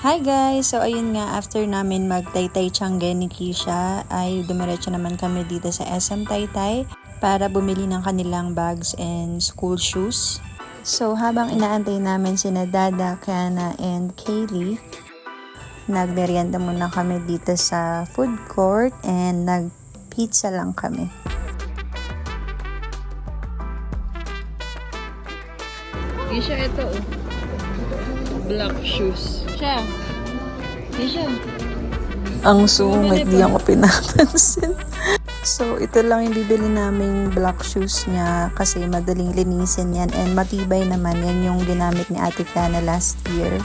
Hi guys! So ayun nga, after namin mag-Taytay Tiangge ni Kisha, ay dumiretso naman kami dito sa SM Taytay para bumili ng kanilang bags and school shoes. So habang inaantay namin sina Dada, Kiana, and Kaylee, nagmerienda muna kami dito sa food court and nag-pizza lang kami. Kisha, ito oh. Black shoes. Siya. Ang sungit, di ako pinapansin. So, ito lang yung bibili naming black shoes niya kasi madaling linisin yan and matibay naman. Yan yung ginamit ni Ate Kiana last year.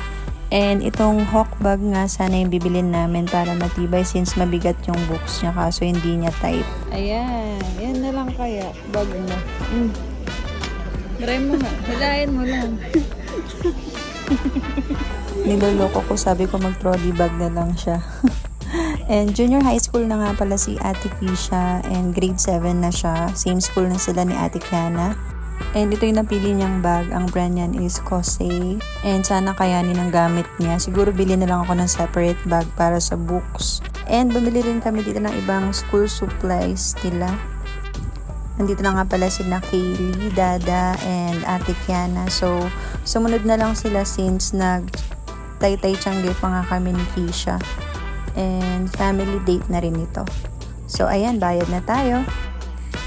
And itong hawk bag nga sana yung bibilin namin para matibay since mabigat yung books niya kaso hindi niya type. Ayan. Yan na lang kaya. Bag mo. Try mo nga. Hilahin mo lang. Niloloko ko, sabi ko mag-trolley bag na lang siya. And junior high school na nga pala si Ate Kisha and grade 7 na siya. Same school na sila ni Ate Kiana. And ito yung napili niyang bag. Ang brand niyan is Kosei. And sana kayanin ang gamit niya. Siguro bilhin na lang ako ng separate bag para sa books. And bumili rin kami dito ng ibang school supplies nila. Nandito na nga pala sila Kaylee, Dada, and Ate Kiana. So, sumunod na lang sila since nag-Taytay Tiangge pa nga kami ni Kisha. And family date na rin ito. So, ayan, bayad na tayo.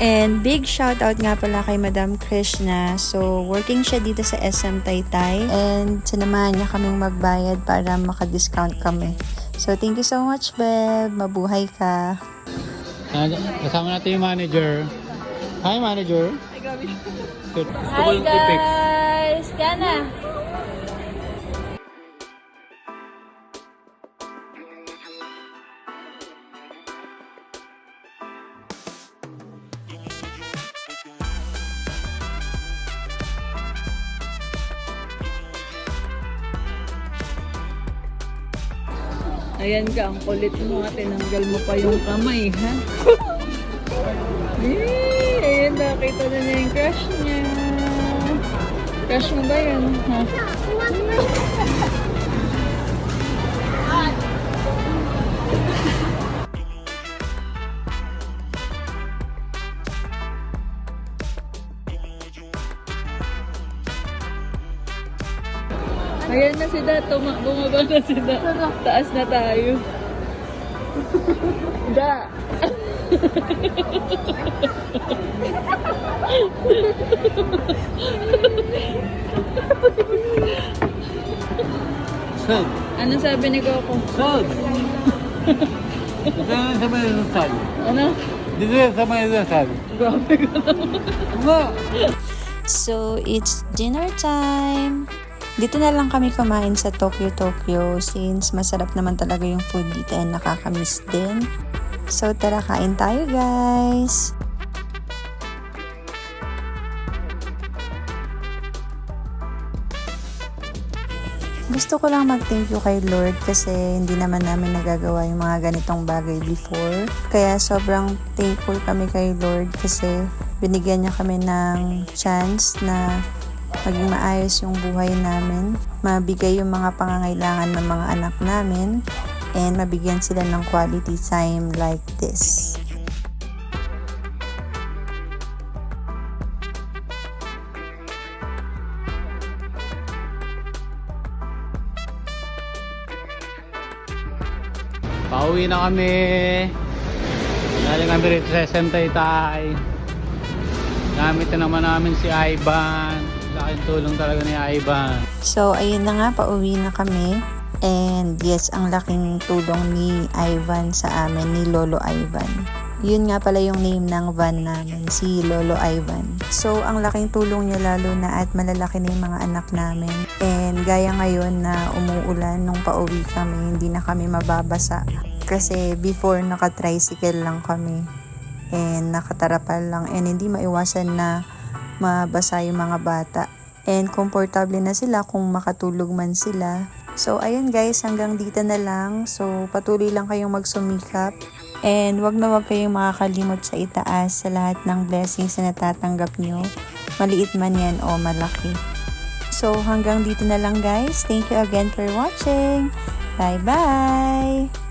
And big shoutout nga pala kay Madam Krishna. So, working siya dito sa SM Taytay. And sinamahan niya kaming magbayad para maka-discount kami. So, thank you so much, Beb. Mabuhay ka. Kasama natin yung manager. Hi, manager. Hi guys! Kiana! Ayan ka, ang kulit mo. Tinanggal mo pa yung kamay, ha? Ayan, nakita na niya yung crush niya. Crush mo ba yun, ha? Ayan na si Da, bumaba na si Da. Taas na tayo. Da! Sud. Ano sabi ni Coco? Sud. Dito yan sa may Rizal. Ano? Dito yan sa may Rizal. Grabe ka naman. So, it's dinner time. Dito na lang kami kumain sa Tokyo since masarap naman talaga yung food dito and nakakamiss din. So, tara kain tayo guys! Gusto ko lang mag-thank you kay Lord kasi hindi naman namin nagagawa yung mga ganitong bagay before. Kaya sobrang thankful kami kay Lord kasi binigyan niya kami ng chance na maging maayos yung buhay namin, mabigay yung mga pangangailangan ng mga anak namin, and mabigyan sila ng quality time like this. Pauwi na kami. Galing kami rito sa SM Taytay. Gamit na naman namin si Ivan. Laking tulong talaga ni Ivan. So, ayun na nga, pauwi na kami. And yes, ang laking tulong ni Ivan sa amin, ni Lolo Ivan. Yun nga pala yung name ng van namin, si Lolo Ivan. So, ang laking tulong niya lalo na at malalaki na yung mga anak namin. And gaya ngayon na umuulan nung pauwi kami, hindi na kami mababasa. Kasi before naka-tricycle lang kami. And nakatarapal lang. And hindi maiwasan na mabasa yung mga bata. And komportable na sila kung makatulog man sila. So, ayun guys, hanggang dito na lang. So, patuloy lang kayong magsumikap. And wag na wag kayong makakalimot sa itaas sa lahat ng blessings na natatanggap nyo. Maliit man yan o malaki. So, hanggang dito na lang guys. Thank you again for watching. Bye-bye!